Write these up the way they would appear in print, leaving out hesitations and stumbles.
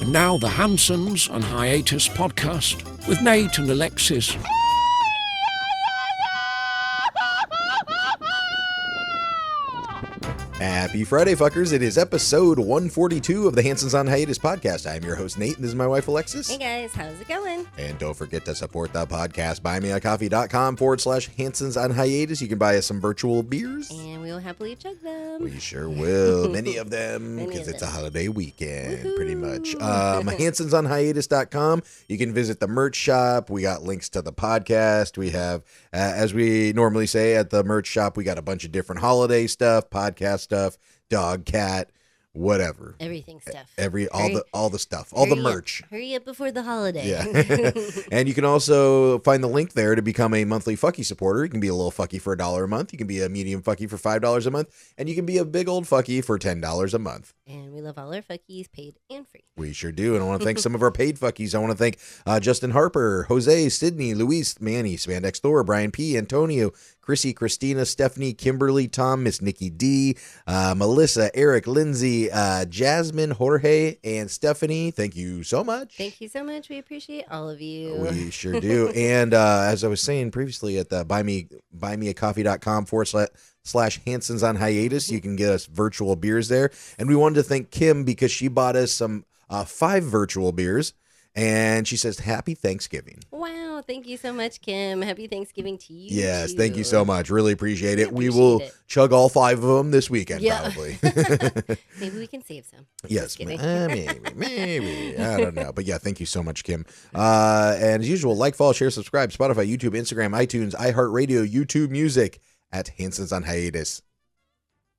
And now the Hansons and Hiatus podcast with Nate and Alexis. Happy Friday, fuckers. It is episode 142 of the Hansons on Hiatus podcast. I am your host, Nate, and this is my wife, Alexis. Hey, guys. How's it going? And don't forget to support the podcast. buymeacoffee.com/Hansons on Hiatus. You can buy us some virtual beers. And we will happily chug them. We sure will. Many of them, because it's a holiday weekend, Woohoo. pretty much. Hansonsonhiatus.com. You can visit the merch shop. We got links to the podcast. We have, as we normally say at the merch shop, we got a bunch of different holiday stuff, podcast stuff, dog, cat, whatever. Everything stuff. All the stuff, all the merch. Hurry up before the holiday. Yeah. And you can also find the link there to become a monthly fucky supporter. You can be a little fucky for $1 a month. You can be a medium fucky for $5 a month. And you can be a big old fucky for $10 a month. And we love all our fuckies, paid and free. We sure do. And I want to thank some of our paid fuckies. I want to thank Justin Harper, Jose, Sydney, Luis, Manny, Spandex Thor, Brian P., Antonio, Chrissy, Christina, Stephanie, Kimberly, Tom, Miss Nikki D, Melissa, Eric, Lindsay, Jasmine, Jorge, and Stephanie. Thank you so much. Thank you so much. We appreciate all of you. We sure do. And as I was saying previously at the buymeacoffee.com/Hansons on Hiatus, you can get us virtual beers there. And we wanted to thank Kim because she bought us some 5 virtual beers. And she says, Happy Thanksgiving. Wow. Thank you so much, Kim. Happy Thanksgiving to you. Yes, too. Thank you so much. Really appreciate it. We will chug all 5 of them this weekend, probably. Maybe we can save some. Yes, maybe. I don't know. But yeah, thank you so much, Kim. And as usual, like, follow, share, subscribe, Spotify, YouTube, Instagram, iTunes, iHeartRadio, YouTube Music at Hansons on Hiatus.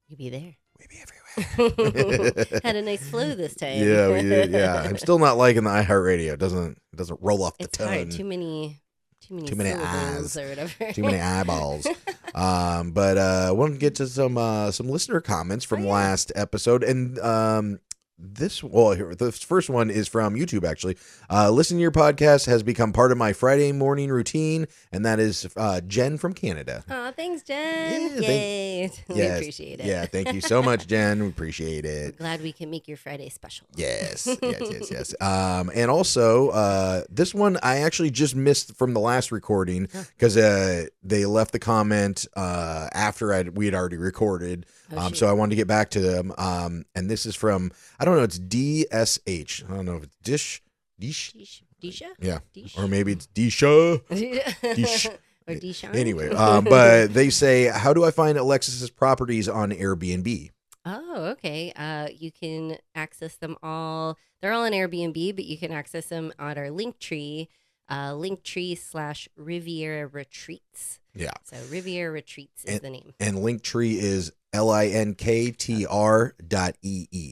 You be there. We be everywhere. Had a nice flow this time. Yeah, we did. Yeah, I'm still not liking the iHeartRadio. It doesn't roll off the tongue. Hard. Too many eyes or whatever. Too many eyeballs. But I want to get to some listener comments from last episode, and the first one is from YouTube, actually. Listen to your podcast has become part of my Friday morning routine, and that is Jen from Canada. Oh, thanks, Jen. Yeah, Yay. We appreciate it. Yeah, thank you so much, Jen. We appreciate it. We're glad we can make your Friday special. Yes. And also, this one I actually just missed from the last recording because they left the comment after we had already recorded. So I wanted to get back to them. And this is from, I don't know, it's DSH. I don't know if it's Disha? Yeah. Dish? Or maybe it's Disha. Dish. Or Dishan? Anyway, but they say, how do I find Alexis's properties on Airbnb? Oh, okay. You can access them all. They're all on Airbnb, but you can access them on our Linktree, Linktree/Riviera Retreats. Yeah. So Riviera Retreats is the name. And Linktree is linktr.ee.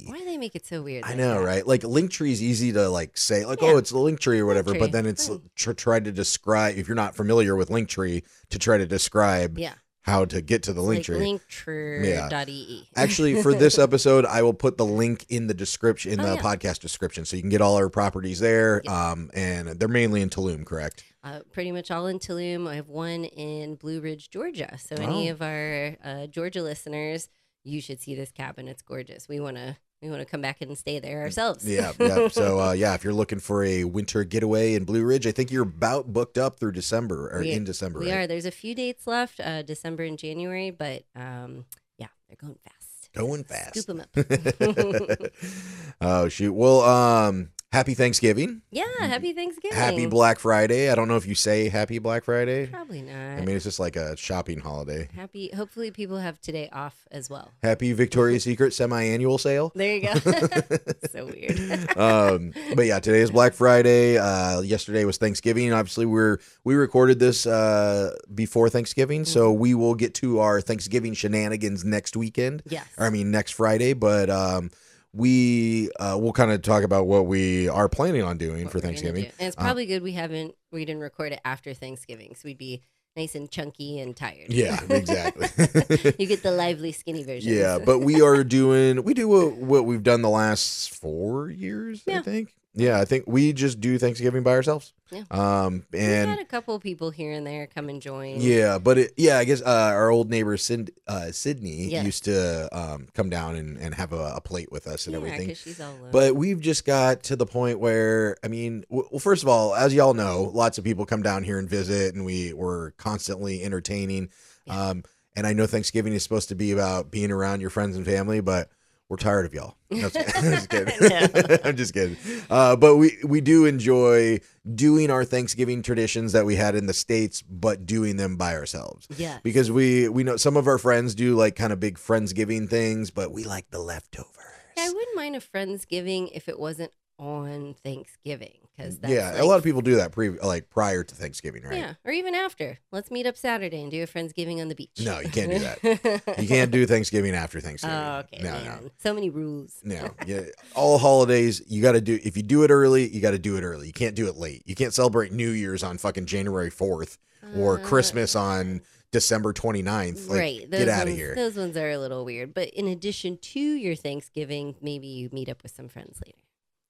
Why do they make it so weird? I know, right? Like Linktree is easy to say, oh, it's the Linktree or whatever, but then it's try to describe, if you're not familiar with Linktree, to try to describe how to get to the Linktree. Like linktree.ee. Actually, for this episode, I will put the link in the description, in the podcast description, so you can get all our properties there. And they're mainly in Tulum, correct? Pretty much all in Tulum. I have one in Blue Ridge, Georgia. So any of our Georgia listeners, you should see this cabin. It's gorgeous. We want to come back and stay there ourselves. Yeah. So if you're looking for a winter getaway in Blue Ridge, I think you're about booked up through December or in December. We are. There's a few dates left, December and January, but they're going fast. Scoop them up. Oh shoot. Well, happy Thanksgiving. Yeah, happy Thanksgiving. Happy Black Friday. I don't know if you say happy Black Friday. Probably not. I mean, it's just like a shopping holiday. Hopefully people have today off as well. Happy Victoria's Secret semi-annual sale. There you go. So weird. But yeah, today is Black Friday. Yesterday was Thanksgiving. Obviously, we recorded this before Thanksgiving, so we will get to our Thanksgiving shenanigans next weekend. Yes. Next Friday, but we'll kind of talk about what we are planning on doing for Thanksgiving. And it's probably good we didn't record it after Thanksgiving, so we'd be nice and chunky and tired. Yeah, exactly. You get the lively, skinny version. Yeah, but we do what we've done the last 4 years, I think. Yeah, I think we just do Thanksgiving by ourselves. Yeah. And we had a couple people here and there come and join. yeah, but I guess our old neighbor Sydney Yes. used to come down and have a plate with us and everything. because she's all alone. But we've just got to the point where, I mean, well, first of all, as y'all know, lots of people come down here and visit, and we're constantly entertaining. Yeah. And I know Thanksgiving is supposed to be about being around your friends and family, but we're tired of y'all. I'm just kidding. I'm just kidding. But we do enjoy doing our Thanksgiving traditions that we had in the States, but doing them by ourselves. Yeah. Because we know some of our friends do like kind of big Friendsgiving things, but we like the leftovers. Yeah, I wouldn't mind a Friendsgiving if it wasn't on Thanksgiving. A lot of people do that prior to Thanksgiving, right? Yeah, or even after. Let's meet up Saturday and do a Friendsgiving on the beach. No, you can't do that. You can't do Thanksgiving after Thanksgiving. Oh, okay. No, man. no. So many rules. No, yeah. All holidays, you got to do. If you do it early, you got to do it early. You can't do it late. You can't celebrate New Year's on fucking January 4th or Christmas on December 29th. Like, right. Get out of here. Those ones are a little weird. But in addition to your Thanksgiving, maybe you meet up with some friends later.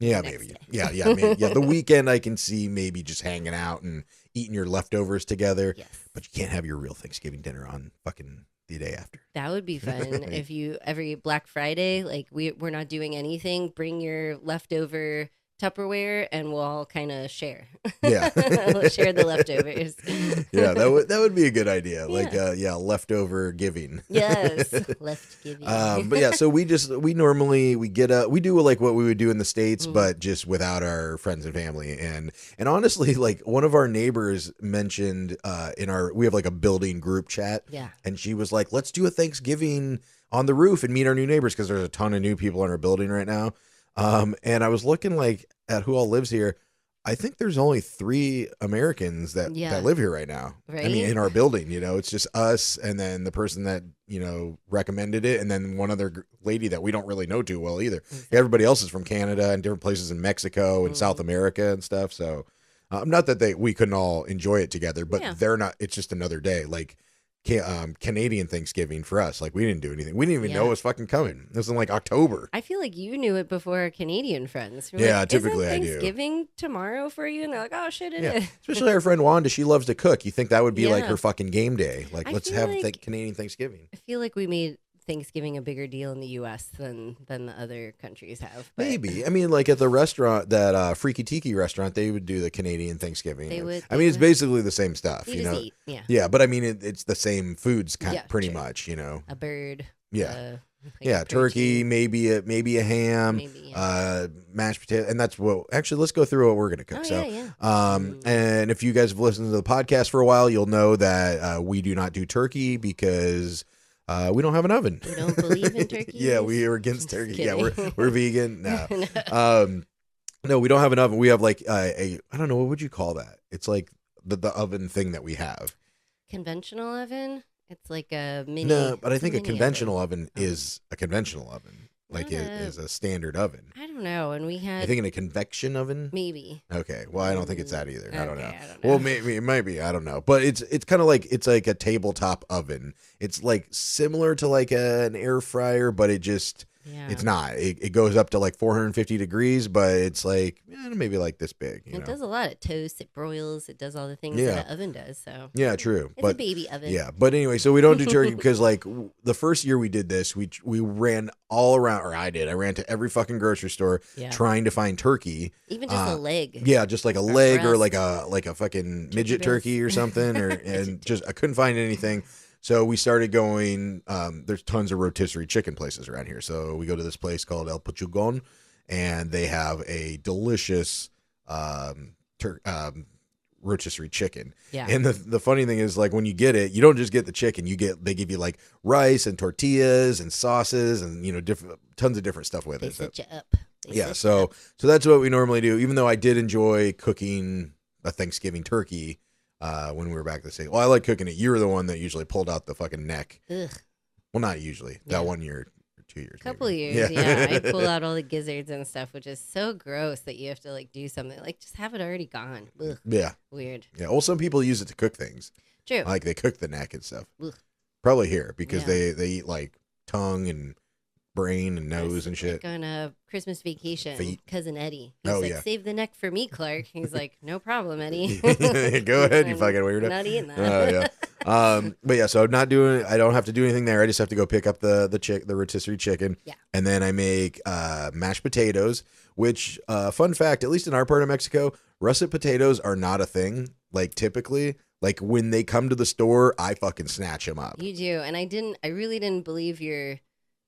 Yeah, next maybe. day. Yeah, maybe. Yeah, the weekend I can see maybe just hanging out and eating your leftovers together. Yes. But you can't have your real Thanksgiving dinner on fucking the day after. That would be fun. If you every Black Friday, like we're not doing anything, bring your leftover Tupperware and we'll all kind of share. Yeah. We'll share the leftovers. Yeah, that would be a good idea. Like leftover giving. Yes. Left giving. But yeah, so we normally we do like what we would do in the States, Mm-hmm. but just without our friends and family. And honestly, like one of our neighbors mentioned we have like a building group chat. Yeah. And she was like, let's do a Thanksgiving on the roof and meet our new neighbors, because there's a ton of new people in our building right now. And I was looking like at who all lives here. I think there's only 3 Americans that live here right now. Right? I mean, in our building, it's just us and then the person that, recommended it. And then one other lady that we don't really know too well either. Exactly. Everybody else is from Canada and different places in Mexico and South America and stuff. So not that we couldn't all enjoy it together, but they're not, it's just another day. Like, Canadian Thanksgiving for us, like we didn't do anything. We didn't even know it was fucking coming. This was in like October. I feel like you knew it before our Canadian friends. You're Yeah, like, typically Isn't I do. Thanksgiving tomorrow for you? And they're like, oh shit, it is. Especially our friend Wanda. She loves to cook. You think that would be like Yeah. her fucking game day? Like, I let's feel have like- Canadian Thanksgiving. I feel like we made Thanksgiving a bigger deal in the U.S. than the other countries have. But Maybe. I mean, like at the restaurant, that Freaky Tiki restaurant, they would do the Canadian Thanksgiving. They would- I mean, it's basically the same stuff, you you just know. eat. Yeah. Yeah, but I mean, it's the same foods, pretty true. much, A bird. Yeah. like Yeah, a turkey, maybe a ham, Maybe, mashed potato, and that's what. Actually, let's go through what we're gonna cook. Oh, yeah. And if you guys have listened to the podcast for a while, you'll know that we do not do turkey because we don't have an oven. We don't believe in turkey. Yeah, we are against turkey. Yeah, kidding. we're vegan. No, no, we don't have an oven. We have like I don't know, what would you call that? It's like the oven thing that we have. Conventional oven. It's like a mini. No, but I think a mini conventional oven is a conventional oven. Like it Uh, is a standard oven. I don't know. And we had I think in a convection oven. maybe. Okay, well, I don't think it's that either. I don't know. Okay, I don't know. Well, maybe it might be. I don't know. But it's kind of like a tabletop oven. It's like similar to like an air fryer, but it just Yeah. it's not. It goes up to like 450 degrees, but it's like maybe like this big. You It know? does a lot. It toasts, it broils, it does all the things Yeah. that an oven does. So Yeah, true. it's but a baby oven. yeah, but anyway, so we don't do turkey because like the first year we did this, we ran all around, or I did. I ran to every fucking grocery store Yeah. trying to find turkey. Even just a leg. Yeah, just like a leg or breast. like a fucking midget breast. turkey or something, and just I couldn't find anything. So we started going. There's tons of rotisserie chicken places around here. So we go to this place called El Pachugon, and they have a delicious rotisserie chicken. Yeah. And the funny thing is, like when you get it, you don't just get the chicken. They give you like rice and tortillas and sauces and tons of different stuff with They it. So- set you up. They yeah, set you up. so that's what we normally do. Even though I did enjoy cooking a Thanksgiving turkey when we were back at the state. Well, I like cooking it. You were the one that usually pulled out the fucking neck. Ugh. Well, not usually. Yeah. That 1 year or 2 years. Couple maybe. years, yeah. I pull out all the gizzards and stuff, which is so gross that you have to like do something like just have it already gone. Ugh, Yeah, weird. yeah. Well, some people use it to cook things. True. Like they cook the neck and stuff. Ugh. Probably here because Yeah. they eat like tongue and brain and nose and shit. Like on a Christmas vacation, Feet. cousin Eddie. He's save the neck for me, Clark. He's like, no problem, Eddie. Go ahead, you fucking weirdo. I'm not eating that. Oh yeah. But yeah, so I'm not doing. I don't have to do anything there. I just have to go pick up the rotisserie chicken. Yeah. And then I make mashed potatoes. Which fun fact, at least in our part of Mexico, russet potatoes are not a thing. Like typically. Like when they come to the store, I fucking snatch them up. You do, and I really didn't believe your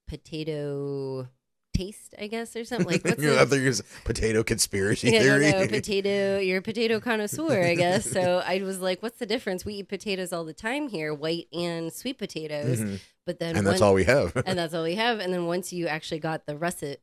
potato taste, I guess, or something. Like, what's I think it's potato conspiracy theory. No, you're a potato connoisseur, I guess. So I was like, what's the difference? We eat potatoes all the time here, white and sweet potatoes. Mm-hmm. But then that's all we have. And that's all we have. And then once you actually got the russet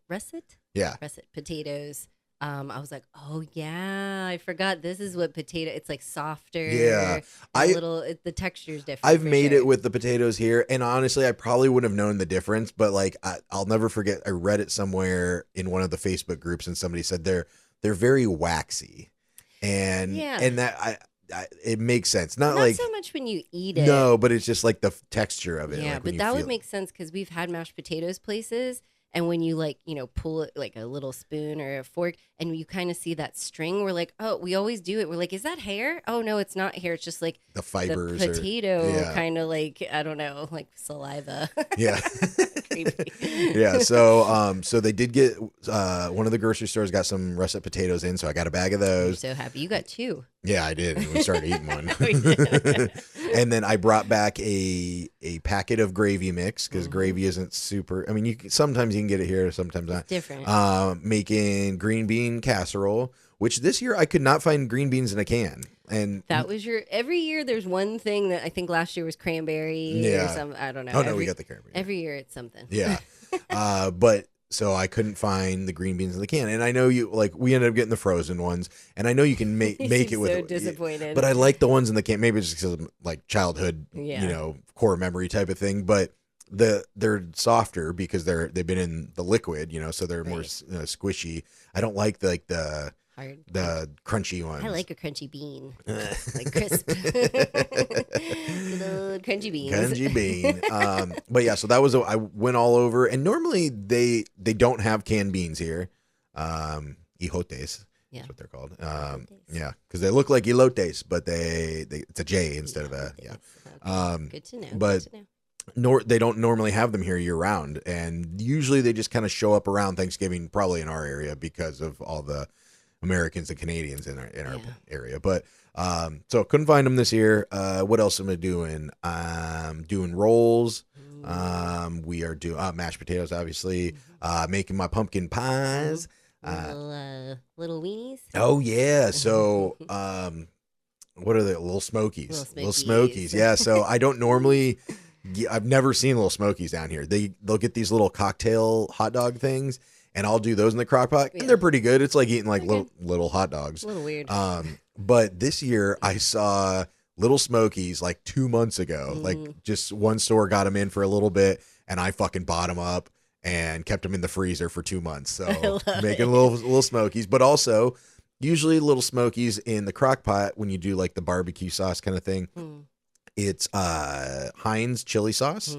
potatoes, I was like, oh yeah, I forgot this is what potato. It's like softer. Yeah, the texture's different. I've made it with the potatoes here, and honestly, I probably wouldn't have known the difference. But like, I'll never forget. I read it somewhere in one of the Facebook groups, and somebody said they're very waxy, and that it makes sense. Not like so much when you eat it. No, but it's just like the texture of it. Yeah, like but that would make sense because we've had mashed potatoes places. And when you pull it like a little spoon or a fork and you kind of see that string, we're like, oh, we always do it. We're like, is that hair? Oh, no, it's not hair. It's just like the fibers. The potato kind of like, I don't know, like saliva. Yeah. Creepy. Yeah. So they did get one of the grocery stores got some russet potatoes in. So I got a bag of those. I'm so happy. You got 2. Yeah, I did. We started eating one. And then I brought back a packet of gravy mix because gravy isn't super. I mean, sometimes you can get it here, sometimes not. It's different. Making green bean casserole, which this year I could not find green beans in a can. And that was every year there's one thing that I think last year was cranberry or some, I don't know. Oh, no, we got the cranberry. Every year it's something. Yeah. But so I couldn't find the green beans in the can. And I know we ended up getting the frozen ones. And I know you can make it with so disappointed. But I like the ones in the can. Maybe it's just because of like childhood, core memory type of thing. But they're softer because they've been in the liquid, so they're more squishy. I don't like the hard, the crunchy ones. I like a crunchy bean, like crisp, little crunchy beans. Crunchy bean. But yeah, so that was I went all over, and normally they don't have canned beans here. Ejotes. Yeah. That's what they're called. Yeah, because they look like elotes, but it's a J instead of a Good to know. But they don't normally have them here year round, and usually they just kind of show up around Thanksgiving, probably in our area because of all the Americans and Canadians in our area. But so couldn't find them this year. What else am I doing? Doing rolls. We are doing mashed potatoes, obviously. Making my pumpkin pies. Little weenies. Oh yeah. So what are they? Little Smokies. Little Smokies. Yeah. So I don't normally. I've never seen Little Smokies down here. They'll get these little cocktail hot dog things, and I'll do those in the crock pot, and they're pretty good. It's like eating like little hot dogs. A little weird. But this year I saw Little Smokies like 2 months ago. Like just one store got them in for a little bit, and I fucking bought them up and kept them in the freezer for 2 months. So making little Smokies, but also usually Little Smokies in the crock pot when you do like the barbecue sauce kind of thing. It's Heinz chili sauce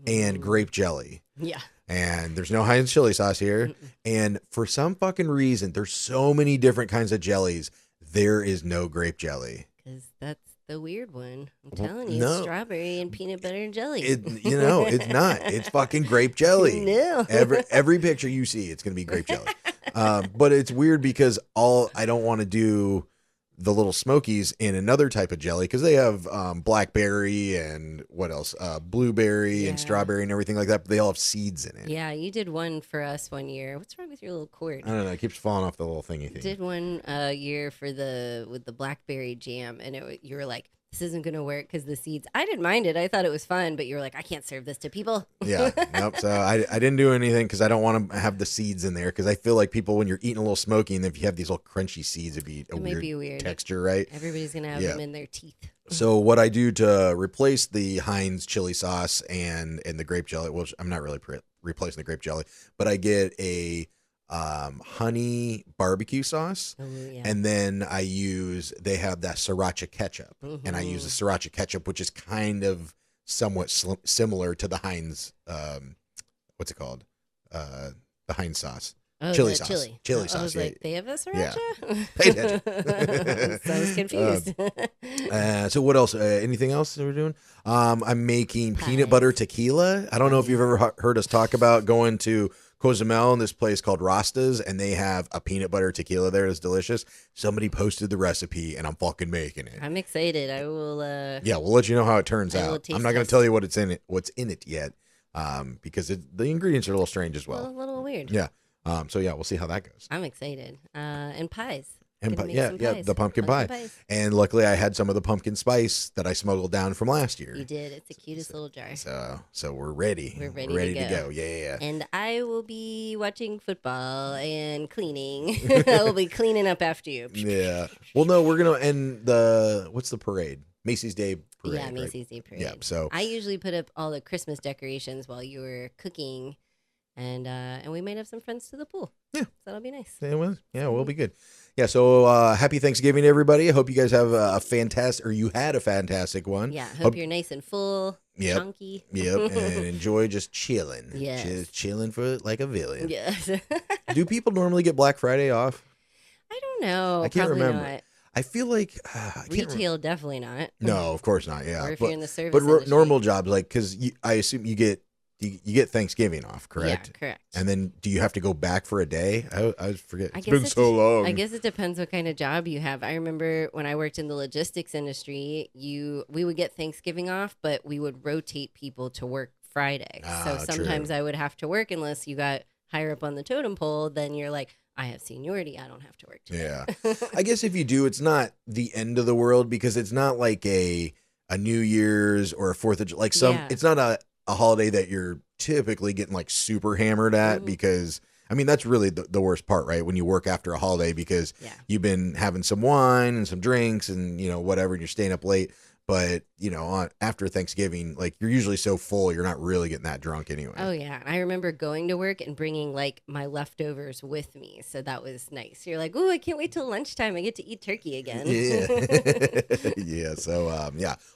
and grape jelly. Yeah. And there's no Heinz chili sauce here. And for some fucking reason, there's so many different kinds of jellies. There is no grape jelly. Because that's the weird one. I'm telling you, strawberry and peanut butter and jelly. It's not. It's fucking grape jelly. No. Every picture you see, it's going to be grape jelly. But it's weird because I don't want to do the Little Smokies in another type of jelly because they have blackberry and what else? Blueberry and strawberry and everything like that. But they all have seeds in it. Yeah, you did one for us one year. What's wrong with your little cord? I don't know. It keeps falling off the little thingy thing. Did one year with the blackberry jam, and you were like, this isn't going to work because the seeds. I didn't mind it. I thought it was fun, but you were like, I can't serve this to people. Yeah. Nope. So I didn't do anything because I don't want to have the seeds in there because I feel like people, when you're eating a little smoky, and if you have these little crunchy seeds, it'd be a weird texture, right? Everybody's going to have them in their teeth. So what I do to replace the Heinz chili sauce and the grape jelly, well, I'm not really replacing the grape jelly, but I get a honey barbecue sauce, and then they have that sriracha ketchup, and I use the sriracha ketchup, which is kind of somewhat similar to the Heinz what's it called, the Heinz sauce. Oh, Chili the sauce. Chili. Chili I sauce. was Yeah. like, they have a sriracha? Pay attention. So I was confused. So what else? Anything else that we're doing? I'm making peanut Pies. butter tequila. I don't know if you've ever heard us talk about going to Cozumel in this place called Rastas, and they have a peanut butter tequila there. It's delicious. Somebody posted the recipe, and I'm fucking making it. I'm excited. I will. Yeah, we'll let you know how it turns I will out. taste I'm not going test. to tell you what's in it yet, because the ingredients are a little strange as a well. little weird. Yeah. So yeah, we'll see how that goes. I'm excited. And pies. And Gonna make yeah, some yeah, pies. the pumpkin pie. pies. And luckily, I had some of the pumpkin spice that I smuggled down from last year. You did. It's the cutest little jar. So we're ready. We're ready to go. Yeah. And I will be watching football and cleaning. I will be cleaning up after you. Yeah. Well, no, we're gonna end what's the parade? Macy's Day Parade. Yeah, right? Macy's Day Parade. Yeah. So I usually put up all the Christmas decorations while you were cooking, and we might have some friends to the pool. Yeah. So that'll be nice. we'll be good. Yeah. So happy Thanksgiving, everybody. I hope you guys have you had a fantastic one. Yeah. Hope you're nice and full, Yep. chunky. Yep. And enjoy just chilling. Yes. Just chilling for like a villain. Yes. Do people normally get Black Friday off? I don't know. I can't Probably remember. not. I feel like I can't remember. Retail, definitely not. No, of course not. Yeah, Or if but, you're in the service but industry. normal jobs, like because I assume you get Thanksgiving off, correct? Yeah, correct. And then do you have to go back for a day? I forget. I It's guess been it so long. I guess it depends what kind of job you have. I remember when I worked in the logistics industry, we would get Thanksgiving off, but we would rotate people to work Friday. So True. sometimes I would have to work unless you got higher up on the totem pole. Then you're like, I have seniority. I don't have to work today. Yeah, I guess if you do, it's not the end of the world because it's not like a New Year's or a 4th of July. Like Yeah. it's not a holiday that you're typically getting like super hammered at because. I mean, that's really the worst part, right? When you work after a holiday because Yeah. you've been having some wine and some drinks and, whatever, and you're staying up late. But, after Thanksgiving, like you're usually so full, you're not really getting that drunk anyway. Oh yeah, and I remember going to work and bringing like my leftovers with me, so that was nice. You're like, "Ooh, I can't wait till lunchtime. I get to eat turkey again." Yeah. Yeah. So,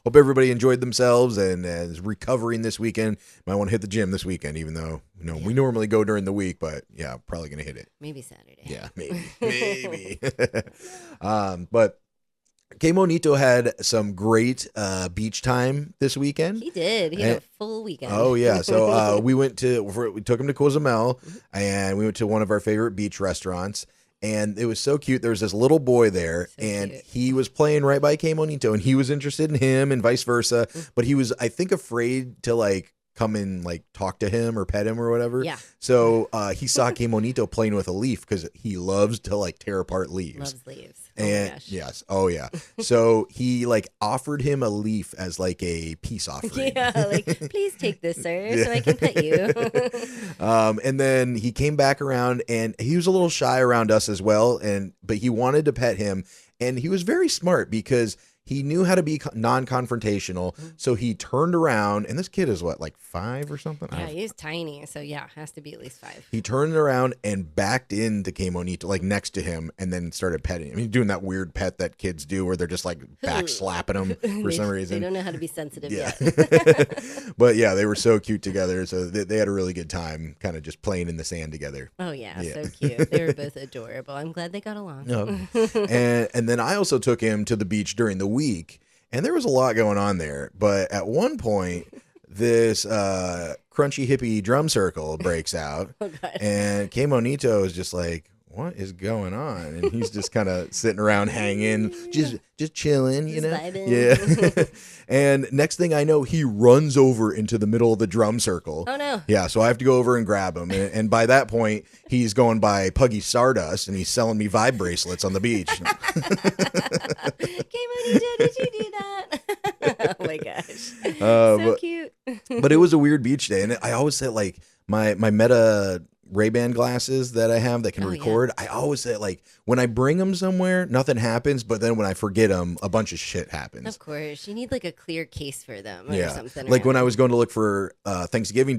hope everybody enjoyed themselves and is recovering this weekend. Might want to hit the gym this weekend, even though, we normally go during the week, but yeah, probably going to hit it. Maybe Saturday. Yeah, maybe. But K Monito had some great beach time this weekend. He did. He had a full weekend. Oh yeah, so we took him to Cozumel, and we went to one of our favorite beach restaurants, and it was so cute. There was this little boy there, and cute. he was playing right by K Monito, and he was interested in him, and vice versa. But he was, I think, afraid to like come and like talk to him or pet him or whatever. Yeah. So he saw K Monito playing with a leaf because he loves to like tear apart leaves. Loves leaves. Oh And my gosh. yes, oh yeah. So he like offered him a leaf as like a peace offering. Yeah, like please take this, sir, so I can pet you. And then he came back around, and he was a little shy around us as well. But he wanted to pet him, and he was very smart because he knew how to be non-confrontational. So he turned around, and this kid is what, like 5 or something? I Yeah, don't- he's tiny, so yeah, has to be at least 5. He turned around and backed into K Monito, like next to him, and then started petting him. He's doing that weird pet that kids do where they're just like back slapping him for some reason. They don't know how to be sensitive Yeah. yet. But yeah, they were so cute together. So they had a really good time kind of just playing in the sand together. Oh yeah, Yeah. so cute. They were both adorable. I'm glad they got along. No. and then I also took him to the beach during the week, and there was a lot going on there. But at one point, this crunchy hippie drum circle breaks out, Oh god. and K Monito is just like, what is going on? And he's just kind of sitting around hanging, just chilling, Just vibing. Yeah. And next thing I know, he runs over into the middle of the drum circle. Oh no. Yeah, so I have to go over and grab him. And by that point, he's going by Puggy Stardust, and he's selling me vibe bracelets on the beach. Monito, did you do that? Oh my gosh. So but, cute. but it was a weird beach day. And I always say, like, my Meta Ray-Ban glasses that I have that can Oh, yeah. record, I always say, like, when I bring them somewhere, nothing happens. But then when I forget them, a bunch of shit happens. Of course. You need like a clear case for them or Yeah, something. like when I around. was going to look for Thanksgiving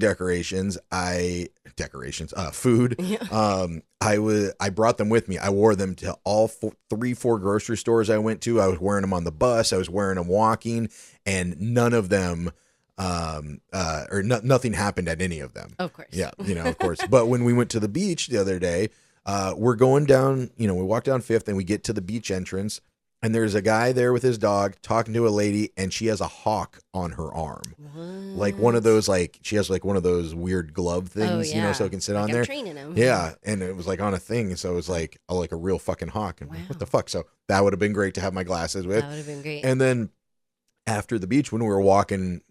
food. Yeah. I brought them with me. I wore them to all 4 grocery stores I went to. I was wearing them on the bus. I was wearing them walking, and none of them nothing happened at any of them. Of course. Yeah, of course. But when we went to the beach the other day, we're going down, we walk down 5th and we get to the beach entrance, and there's a guy there with his dog talking to a lady, and she has a hawk on her arm. What? Like one of those, like she has like one of those weird glove things, so it can sit on there. I'm training him. Yeah, and it was like on a thing, so it was like a real fucking hawk. And I'm like, what the Wow. fuck? So that would have been great to have my glasses with. That would have been great. And then after the beach, when we were walking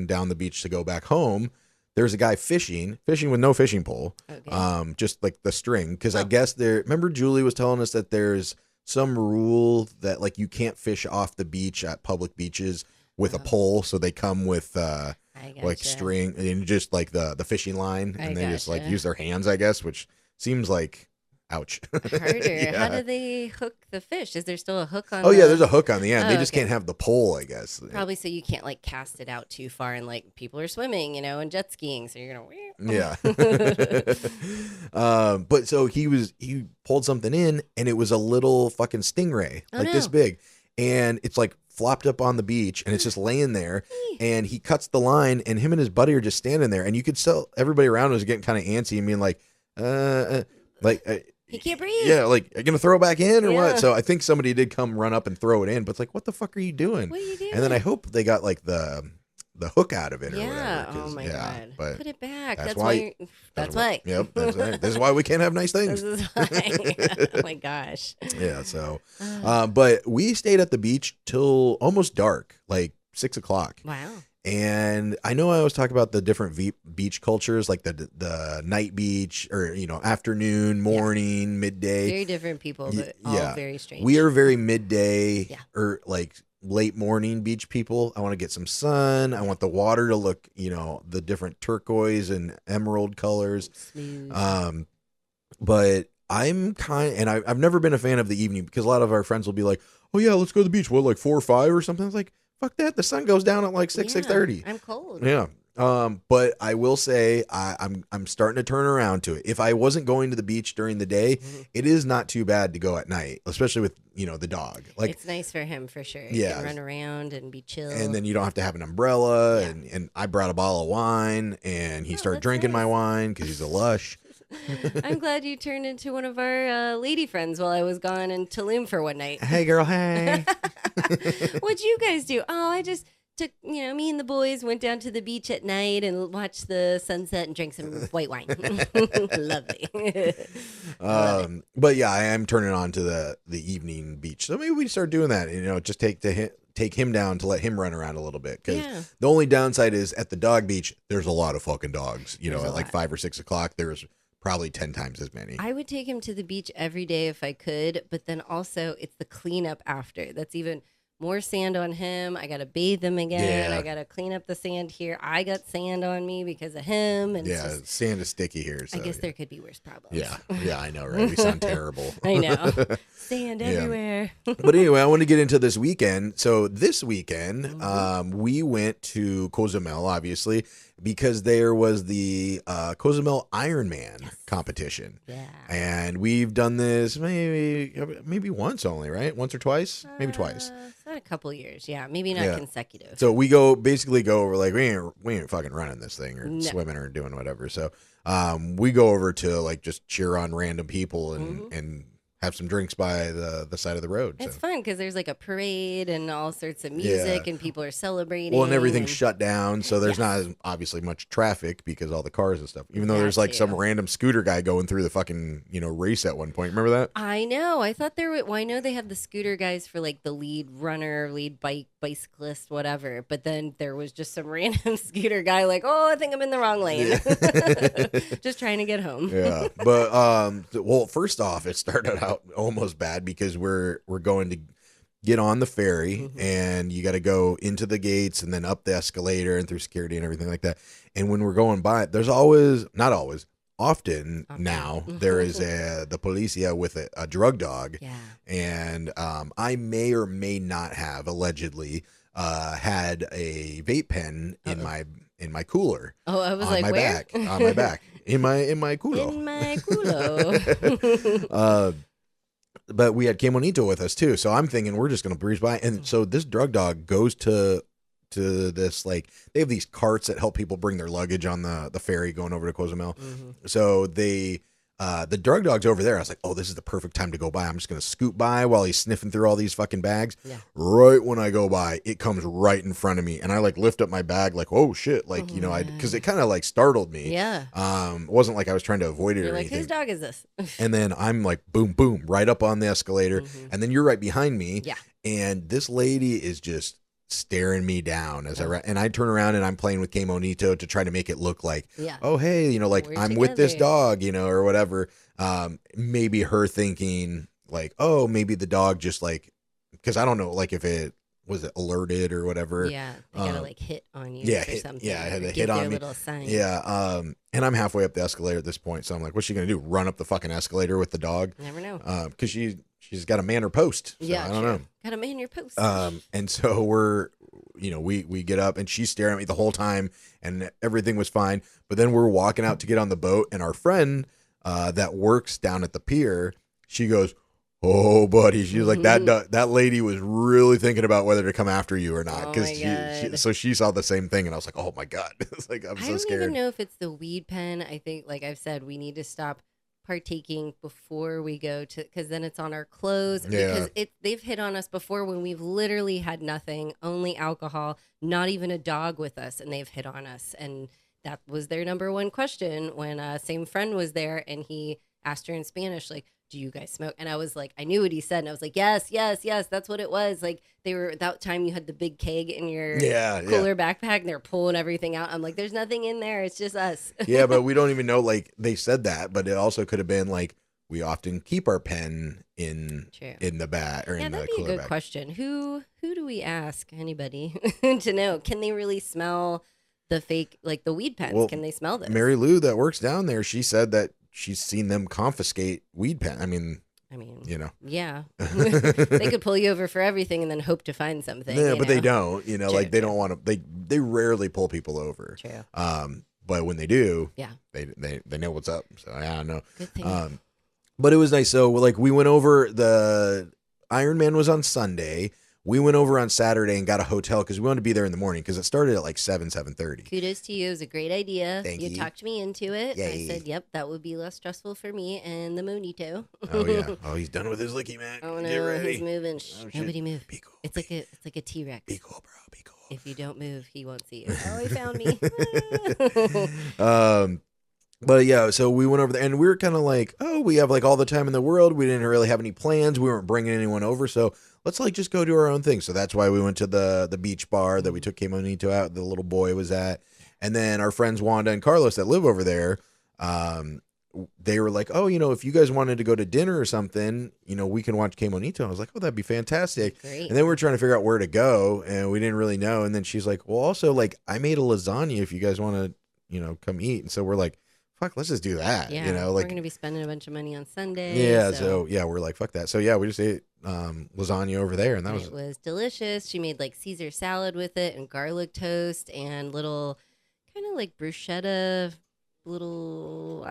down the beach to go back home, there's a guy fishing with no fishing pole, Okay. just like the string. Because I guess remember Julie was telling us that there's some rule that like you can't fish off the beach at public beaches with a pole, so they come with like string and just like the fishing line, and they just like use their hands, I guess, which seems like ouch. Harder. Yeah. How do they hook the fish? Is there still a hook on? Oh yeah, there's a hook on the end. They just okay. can't have the pole, I guess. Probably so you can't like cast it out too far, and like people are swimming, and jet skiing, so you're gonna. Yeah. But so he pulled something in, and it was a little fucking stingray, this big, and it's like flopped up on the beach, and it's just laying there, and he cuts the line, and him and his buddy are just standing there, and you could tell everybody around was getting kind of antsy and being like, he can't breathe. yeah, like, are you gonna throw it back in or Yeah. what? So I think somebody did come run up and throw it in, but it's like, what the fuck are you doing? What are you doing? And then I hope they got like the hook out of it or Yeah. whatever. Oh my god. But Put it back. that's That's why- why. That's why. Yep, that's right. This is why we can't have nice things. This is why. Oh my gosh. Yeah, so but we stayed at the beach till almost dark, like 6 o'clock. Wow. And I know I always talk about the different beach cultures, like the night beach, or afternoon, morning, midday. Very different people, but all very strange. We are very midday Yeah. or like late morning beach people. I want to get some sun. I want the water to look, the different turquoise and emerald colors. Smooth. But I'm and I've never been a fan of the evening, because a lot of our friends will be like, oh yeah, let's go to the beach. What, like 4 or 5 or something? I was like, fuck that. The sun goes down at like 6:30. I'm cold. Yeah. But I will say I'm starting to turn around to it. If I wasn't going to the beach during the day, it is not too bad to go at night, especially with the dog. Like, it's nice for him for sure. Yeah. He can run around and be chill. and then you don't have to have an umbrella. Yeah. And I brought a bottle of wine, and he started that's drinking my nice. wine because he's a lush. I'm glad you turned into one of our lady friends while I was gone in Tulum for one night. Hey girl, hey. What'd you guys do? Oh, I just took, me and the boys went down to the beach at night and watched the sunset and drank some white wine. Lovely. But yeah, I am turning on to the evening beach. So maybe we start doing that. Just take him down to let him run around a little bit. Because the only downside is at the dog beach, there's a lot of fucking dogs. At like 5 or 6 o'clock, there's probably 10 times as many. I would take him to the beach every day if I could, but then also it's the cleanup after. That's even more sand on him. I got to bathe him again. Yeah. I got to clean up the sand here. I got sand on me because of him. And it's Yeah, just, sand is sticky here. I So, guess there could be worse problems. Yeah, I know, right? We sound terrible. I know. Sand Yeah. everywhere. But anyway, I want to get into this weekend. So this weekend, we went to Cozumel, obviously, because there was the Cozumel Ironman competition. Yeah. And we've done this maybe once only, right? Once or twice? Maybe twice. It's not a couple years. Yeah. Maybe not Yeah. consecutive. So we basically go over like, we ain't fucking running this thing or swimming or doing whatever. So we go over to like just cheer on random people and have some drinks by the side of the road. It's So. fun because there's like a parade and all sorts of music and people are celebrating. Well, and everything's shut down, so there's not as obviously much traffic because all the cars and stuff. Even though there's like some random scooter guy going through the fucking race at one point. Remember that? I know. I thought there were. Well, I know they have the scooter guys for like the lead runner, lead bicyclist, whatever. But then there was just some random scooter guy like, oh, I think I'm in the wrong lane, just trying to get home. Yeah, but well, first off, it started out almost bad because we're going to get on the ferry and you got to go into the gates and then up the escalator and through security and everything like that. And when we're going by, there's often now there is the policia with a drug dog. Yeah. And I may or may not have allegedly had a vape pen in my cooler. Oh, I was on like, my where? back, on my back, in my culo. In my culo. But we had Qué Bonito with us too, so I'm thinking we're just gonna breeze by. And so this drug dog goes to to this, like, they have these carts that help people bring their luggage on the ferry going over to Cozumel. So the drug dog's over there. I was like, oh, this is the perfect time to go by. I'm just going to scoot by while he's sniffing through all these fucking bags. Yeah. Right when I go by, it comes right in front of me. And I like lift up my bag like, oh shit. Like, because it kind of like startled me. Yeah. It wasn't like I was trying to avoid it You're or like, anything. whose dog is this? And then I'm like, boom, boom, right up on the escalator. And then you're right behind me. Yeah. And this lady is just staring me down as and I turn around and I'm playing with Kemonito to try to make it look like, oh, hey, like We're I'm with this together. dog, or whatever. Maybe her thinking like, oh, maybe the dog just like, because I don't know, like if it was alerted or whatever. Yeah, they gotta like hit on you or something. Yeah, I had or to give hit on their me. little sign. Yeah, and I'm halfway up the escalator at this point, so I'm like, what's she gonna do? Run up the fucking escalator with the dog? Never know. Because she's got a man or post. So Yeah, I don't know. Gotta man your post. And so we get up and she's staring at me the whole time and everything was fine. But then we're walking out to get on the boat and our friend that works down at the pier, she goes, oh, buddy. She's like, that lady was really thinking about whether to come after you or not. Because so she saw the same thing and I was like, oh my God. It's like, I'm so I scared. don't even know if it's the weed pen. I think, like I've said, we need to stop partaking before we go to, because then it's on our clothes. Yeah. Because they've hit on us before when we've literally had nothing, only alcohol, not even a dog with us, and they've hit on us. And that was their number one question when same friend was there and he asked her in Spanish, like, do you guys smoke? And I was like, I knew what he said. And I was like, yes, that's what it was. Like, they were, that time you had the big keg in your cooler backpack and they're pulling everything out. I'm like, there's nothing in there. It's just us. Yeah, but we don't even know, like, they said that, but it also could have been like, we often keep our pen in the bag or in the cooler bag. That'd be a good question. Who do we ask? Anybody to know? Can they really smell the fake, like the weed pens? Can they smell this? Mary Lou that works down there, she said that she's seen them confiscate weed pen. I mean, yeah, they could pull you over for everything and then hope to find something. Yeah, but they don't. Like they don't want to. They rarely pull people over. True. But when they do, they know what's up. So I don't know. Good thing. But it was nice. So like we went over, the Iron Man was on Sunday. We went over on Saturday and got a hotel because we wanted to be there in the morning because it started at like 7:30. Kudos to you. It was a great idea. Thank you. You talked me into it. Yay. I said, yep, that would be less stressful for me and the Monito. Oh, yeah. Oh, he's done with his licky, man. Oh, Get no, ready. he's moving. Nobody move. Be cool. It's like a T-Rex. Be cool, bro. Be cool. If you don't move, he won't see you. Oh, he found me. But yeah, so we went over there and we were kind of like, oh, we have like all the time in the world. We didn't really have any plans. We weren't bringing anyone over. So let's like just go do our own thing. So that's why we went to the beach bar that we took Kemonito out. The little boy was at. And then our friends Wanda and Carlos that live over there, they were like, oh, if you guys wanted to go to dinner or something, we can watch Kemonito. I was like, oh, that'd be fantastic. Great. And then we were trying to figure out where to go and we didn't really know. And then she's like, well, also like I made a lasagna if you guys want to, come eat. And so we're like, fuck, let's just do that. Yeah, we're going to be spending a bunch of money on Sunday. Yeah, so we're like, fuck that. So yeah, we just ate lasagna over there, and it was delicious. She made like Caesar salad with it and garlic toast and little kind of like bruschetta, little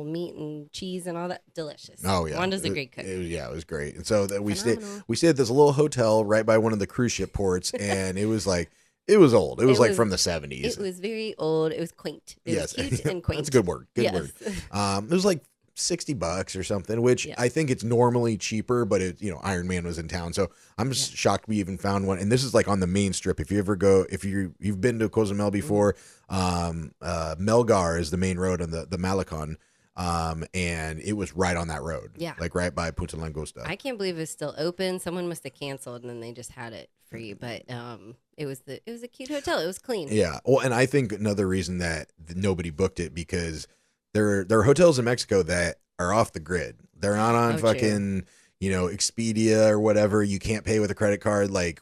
meat and cheese and all that. Delicious. Oh yeah, Wanda's a great cook. It was great. And so that we stayed at this little hotel right by one of the cruise ship ports, and it was like. It was old. It was like from the 70s. It was very old. It was quaint. It was cute and quaint. That's a good word. Good word. It was like $60 or something, which I think it's normally cheaper, but Iron Man was in town. So I'm just shocked we even found one. And this is like on the main strip. If you ever go, if you've been to Cozumel before, Melgar is the main road on the Malecon. And it was right on that road. Yeah. Like right by Punta Langosta. I can't believe it's still open. Someone must have canceled and then they just had it free. But it was a cute hotel. It was clean. Yeah. Well, and I think another reason that nobody booked it because there are hotels in Mexico that are off the grid. They're not on fucking, Expedia or whatever. You can't pay with a credit card like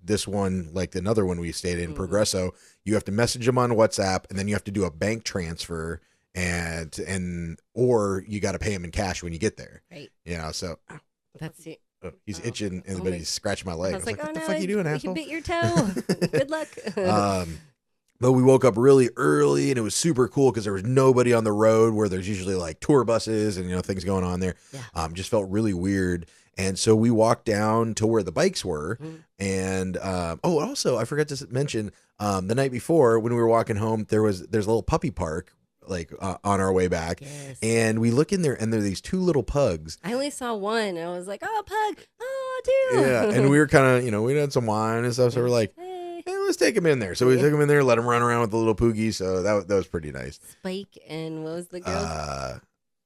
this one, like another one we stayed in, Progresso. You have to message them on WhatsApp and then you have to do a bank transfer. Or you got to pay him in cash when you get there. Right. So that's it. Oh, he's itching and he's scratching my leg. I was like, what the fuck are you doing, asshole? You bit your toe. Good luck. But we woke up really early and it was super cool because there was nobody on the road where there's usually like tour buses and, things going on there. Yeah. Just felt really weird. And so we walked down to where the bikes were. And, also I forgot to mention, the night before when we were walking home, there's a little puppy park like on our way back. Yes. And we look in there and there are these two little pugs. I only saw one and I was like, oh, pug. Oh, two. Yeah. And we were kind of, we had some wine and stuff. So we're like, Hey. hey, let's take him in there. So we took him in there, let him run around with the little poogie. So that was pretty nice. Spike and what was the girl?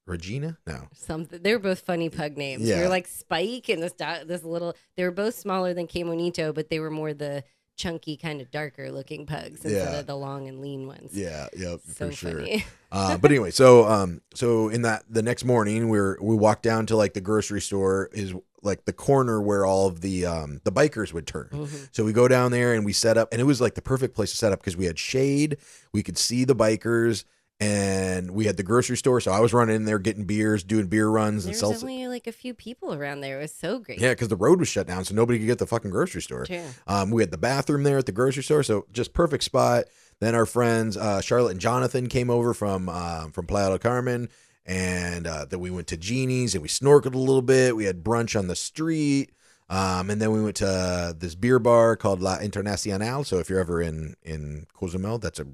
Regina? No. Something. They were both funny pug names. Yeah. They were like Spike and this little. They were both smaller than K Monito, but they were more the chunky, kind of darker looking pugs instead of the long and lean ones. Yeah. Yep. So for sure. funny. But anyway, so in the next morning, we walked down to like the grocery store is like the corner where all of the bikers would turn. Mm-hmm. So we go down there and we set up, and it was like the perfect place to set up because we had shade, we could see the bikers. And we had the grocery store, so I was running in there getting beers, doing beer runs, and There was only like a few people around there. It was so great. Yeah, because the road was shut down, so nobody could get the fucking grocery store. True. We had the bathroom there at the grocery store, so just perfect spot. Then our friends Charlotte and Jonathan came over from Playa del Carmen, and then we went to Jeannie's and we snorkeled a little bit. We had brunch on the street, and then we went to this beer bar called La Internacional. So if you're ever in Cozumel, that's a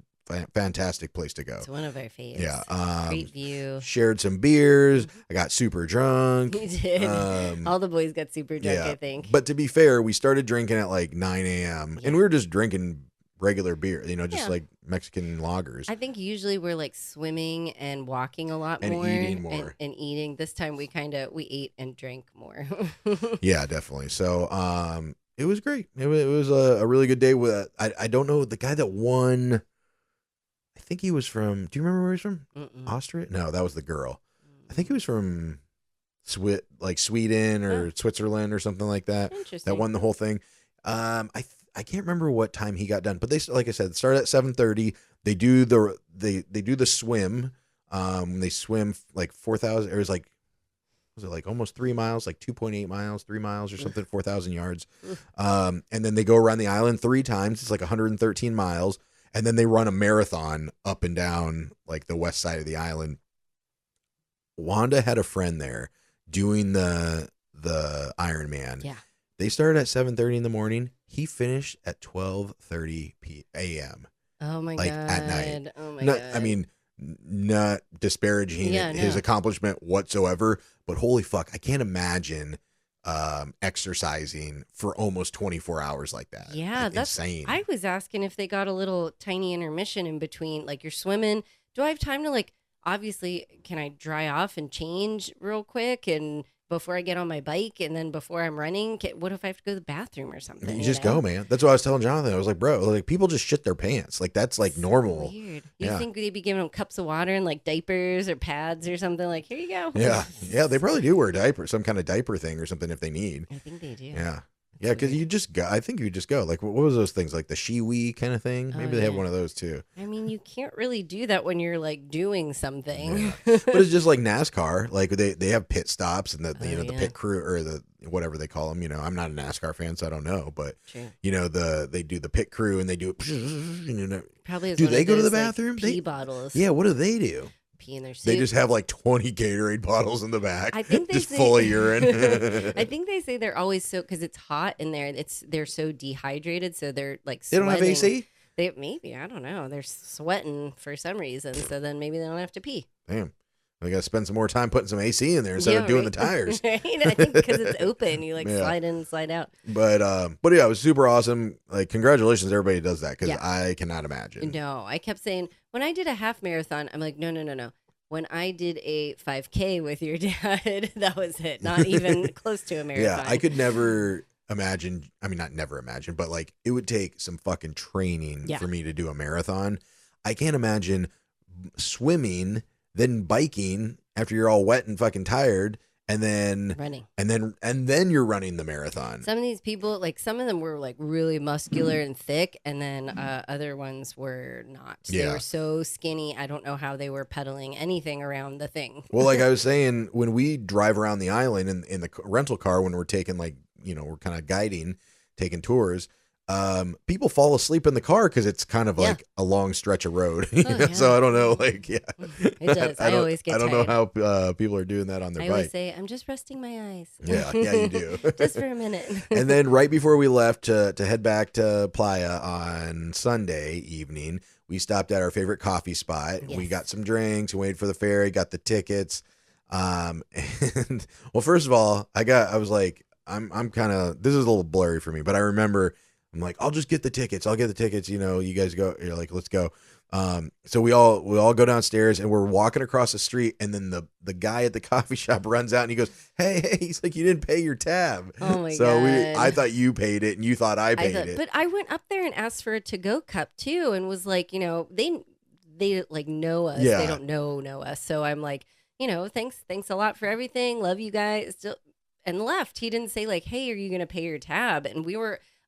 fantastic place to go. It's one of our faves. Yeah. Great view. Shared some beers. I got super drunk. You did. All the boys got super drunk, I think. But to be fair, we started drinking at like 9 a.m. and we were just drinking regular beer, just like Mexican lagers. I think usually we're like swimming and walking a lot And more. eating more. And eating. This time we ate and drank more. Yeah, definitely. So it was great. It was a really good day. With I don't know, the guy that won, I think he was from, do you remember where he's from? Austria? No, that was the girl. I think he was from Sweden or Switzerland or something like that. Interesting. That won the whole thing. I can't remember what time he got done, but they, like I said, start at 7:30. They do the swim. They swim like 4,000. It was it almost 3 miles, like 2.8 miles, 3 miles or something, 4,000 yards. And then they go around the island 3 times. It's like 113 miles. And then they run a marathon up and down like the west side of the island. Wanda had a friend there doing the Ironman. Yeah. They started at 7:30 in the morning. He finished at 12:30 a.m. Oh my like god. at night. Oh my Not, god. I mean, not disparaging Yeah, his no. accomplishment whatsoever, but holy fuck, I can't imagine exercising for almost 24 hours like that. Yeah, Like, that's insane. I was asking if they got a little tiny intermission in between, like you're swimming. Do I have time to obviously, can I dry off and change real quick and before I get on my bike and then before I'm running? What if I have to go to the bathroom or something? You just go, man. That's what I was telling Jonathan. I was like, bro, like people just shit their pants. Like that's like normal. Weird. You Yeah. think they'd be giving them cups of water and like diapers or pads or something? Like, here you go. Yeah. Yeah. They probably do wear diapers, some kind of diaper thing or something if they need. I think they do. Yeah. Yeah, because you just go. I think you just go. Like, what was those things? Like the Shiwi kind of thing? Maybe they have yeah. one of those too. I mean, you can't really do that when you're like doing something. Yeah. But it's just like NASCAR. Like they have pit stops and the the yeah. pit crew or the whatever they call them. I'm not a NASCAR fan, so I don't know. But True. they do the pit crew and they do it. Probably. Do one they of go to those, the bathroom? Like, pee They- bottles. Yeah. What do they do? Pee in their soup. They just have like 20 Gatorade bottles in the back. I think they just say- full of urine. I think they say they're always so because it's hot in there. They're so dehydrated, so they're like They sweating. don't have AC? They maybe I don't know. They're sweating for some reason, so then maybe they don't have to pee. Damn. We got to spend some more time putting some AC in there instead of doing right. the tires. Right? I think because it's open, you Yeah. slide in and slide out. But yeah, it was super awesome. Like, congratulations to everybody who does that because Yeah. I cannot imagine. No, I kept saying when I did a half marathon, I'm like, no. When I did a 5K with your dad, that was it. Not even close to a marathon. Yeah, I could never imagine. I mean, not never imagine, but like it would take some fucking training Yeah. for me to do a marathon. I can't imagine swimming, then biking after you're all wet and fucking tired, and then running. and then you're running the marathon. Some of these people, like some of them were like really muscular and thick, and then other ones were not. They Yeah. were so skinny. I don't know how they were pedaling anything around the thing. Well, like I was saying, when we drive around the island in the rental car, when we're taking we're kind of guiding, taking tours, people fall asleep in the car because it's kind of like a long stretch of road. Yeah. So I don't know, like, It does. I always get I don't tired. know how people are doing that on their I bike. always say, I'm just resting my eyes. Yeah, you do. Just for a minute. And then right before we left to head back to Playa on Sunday evening, we stopped at our favorite coffee spot. Yes. We got some drinks, waited for the ferry, got the tickets. And well, first of all, I was like, I'm kind of, this is a little blurry for me, but I remember I'm like, I'll just get the tickets. I'll get the tickets. You know, you guys go. You're like, let's go. So we all go downstairs and we're walking across the street, and then the guy at the coffee shop runs out and he goes, hey, he's like, you didn't pay your tab. Oh my so God. I thought you paid it and you thought I paid it. But I went up there and asked for a to-go cup too, and was like, you know, they like know us. Yeah. They don't know us. So I'm like, you know, thanks a lot for everything. Love you guys. Still, and left. He didn't say like, hey, are you gonna pay your tab? And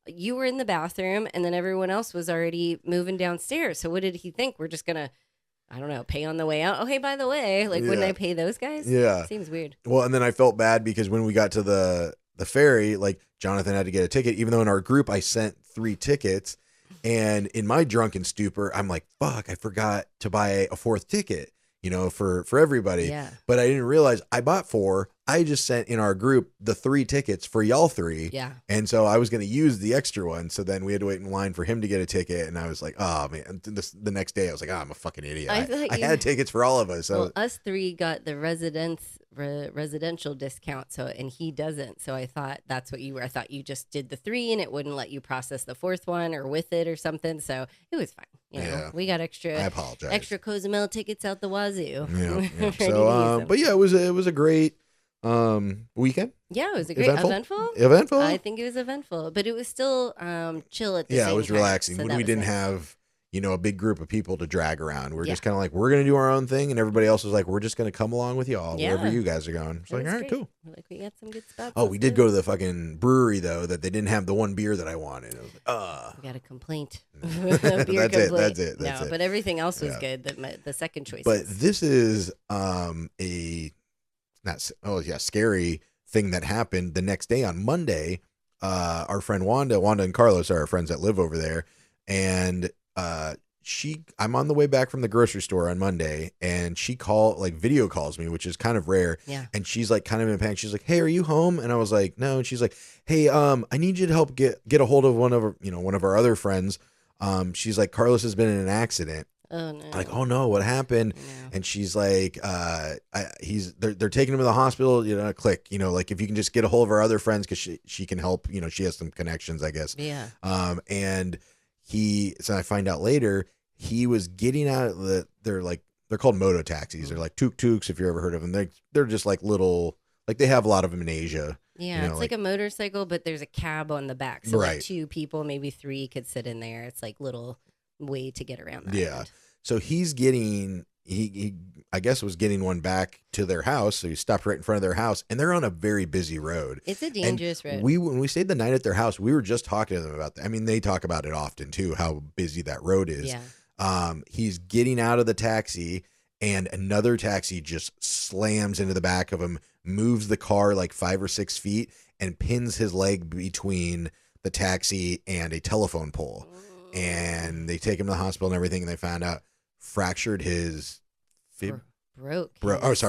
you were in the bathroom, and then everyone else was already moving downstairs. So what did he think? We're just gonna, I don't know, pay on the way out. Oh, hey, by the way, like, wouldn't I pay those guys? Yeah. Seems weird. Well, and then I felt bad because when we got to the ferry, like Jonathan had to get a ticket, even though in our group I sent 3 tickets. And in my drunken stupor, I'm like, fuck, I forgot to buy a 4th ticket, you know, for everybody. Yeah. But I didn't realize I bought 4. I just sent in our group the 3 tickets for y'all 3. Yeah. And so I was going to use the extra one. So then we had to wait in line for him to get a ticket. And I was like, oh, man. And the next day I was like, oh, I'm a fucking idiot. I had tickets for all of us. So well, us 3 got the residential discount. So, and he doesn't. So I thought that's what you were. I thought you just did the 3 and it wouldn't let you process the 4th one or with it or something. So it was fine. You know, we got extra. I apologize. Extra Cozumel tickets out the wazoo. Yeah. Ready to So, use them. but yeah, it was a great weekend. Yeah, it was a great Eventful. I think it was eventful, but it was still chill at the same time. Yeah, it was relaxing So when that we was didn't nice. have, you know, a big group of people to drag around. We're just kind of like, we're going to do our own thing. And everybody else was like, we're just going to come along with y'all wherever you guys are going. It's It like, was all right, great. cool. Like, we got some good spots. Oh, we did go to the fucking brewery, though, that they didn't have the one beer that I wanted. I was like, We got a complaint. That's it. No, but everything else was good. The second choice. But this is scary thing that happened the next day on Monday. Our friend Wanda and Carlos are our friends that live over there, and I'm on the way back from the grocery store on Monday, and she video calls me, which is kind of rare. Yeah. And she's like kind of in panic. She's like, hey, are you home? And I was like, no. And she's like, hey, I need you to help get a hold of one of our other friends. She's like, Carlos has been in an accident. Oh no. Like, oh no, what happened? No. And she's like, they're taking him to the hospital, you know, click, you know, like if you can just get a hold of our other friends, cause she can help, you know, she has some connections, I guess. Yeah. And so I find out later he was getting out of they're called moto taxis. They're like tuk-tuks, if you ever heard of them. They're just like little, like they have a lot of them in Asia. Yeah, you know, it's like a motorcycle, but there's a cab on the back. So Right. like 2 people, maybe 3 could sit in there. It's like little way to get around that. Yeah. end. So he's getting, he I guess was getting one back to their house. So he stopped right in front of their house, and they're on a very busy road. It's a dangerous road. When we stayed the night at their house, we were just talking to them about that. I mean, they talk about it often too, how busy that road is. Yeah. He's getting out of the taxi, and another taxi just slams into the back of him, moves the car like 5 or 6 feet, and pins his leg between the taxi and a telephone pole. And they take him to the hospital and everything, and they found out fractured his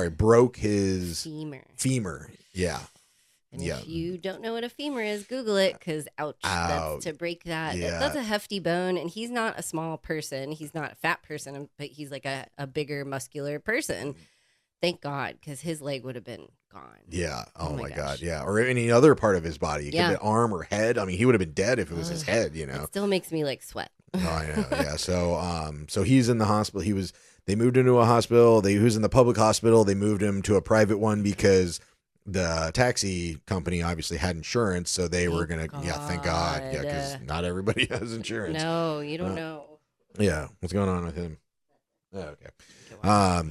broke his femur. Yeah. And if you don't know what a femur is, Google it, because ouch, that's to break that. Yeah. That's a hefty bone, and he's not a small person. He's not a fat person, but he's like a bigger, muscular person. Thank God, because his leg would have been gone. Yeah. Oh my gosh. God. Yeah. Or any other part of his body. It could be arm or head. I mean, he would have been dead if it was his head, you know. It still makes me like sweat. Oh, I know. Yeah. So he's in the hospital. They moved him to a hospital. He was in the public hospital. They moved him to a private one because the taxi company obviously had insurance. So they were going to, thank God. Yeah. Because not everybody has insurance. No, you don't know. Yeah. What's going on with him? Oh, okay.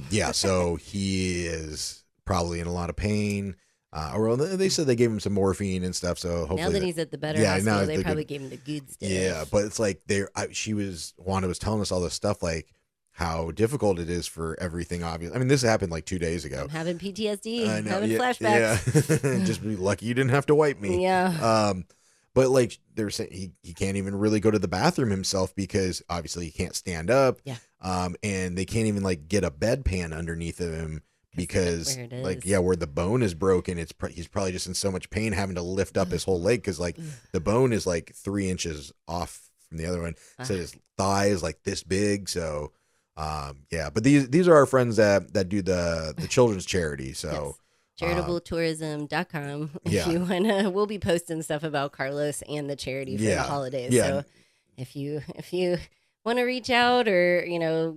Yeah. So he is probably in a lot of pain. Or they said they gave him some morphine and stuff. So hopefully now that he's at the better hospital, they probably gave him the good stuff. Yeah, but it's like Wanda was telling us all this stuff, like how difficult it is for everything. Obviously, I mean, this happened like 2 days ago. I'm having PTSD, I know, having flashbacks. Yeah. Just be lucky you didn't have to wipe me. Yeah. but like they're saying he can't even really go to the bathroom himself because obviously he can't stand up. Yeah. And they can't even like get a bedpan underneath of him because where it is. like, yeah, where the bone is broken, he's probably just in so much pain having to lift up his whole leg. Cause like the bone is like 3 inches off from the other one. So his thigh is like this big. So, yeah, but these are our friends that do the children's charity. So charitabletourism.com. If yeah. you wanna, we'll be posting stuff about Carlos and the charity for the holidays. Yeah. So if you want to reach out or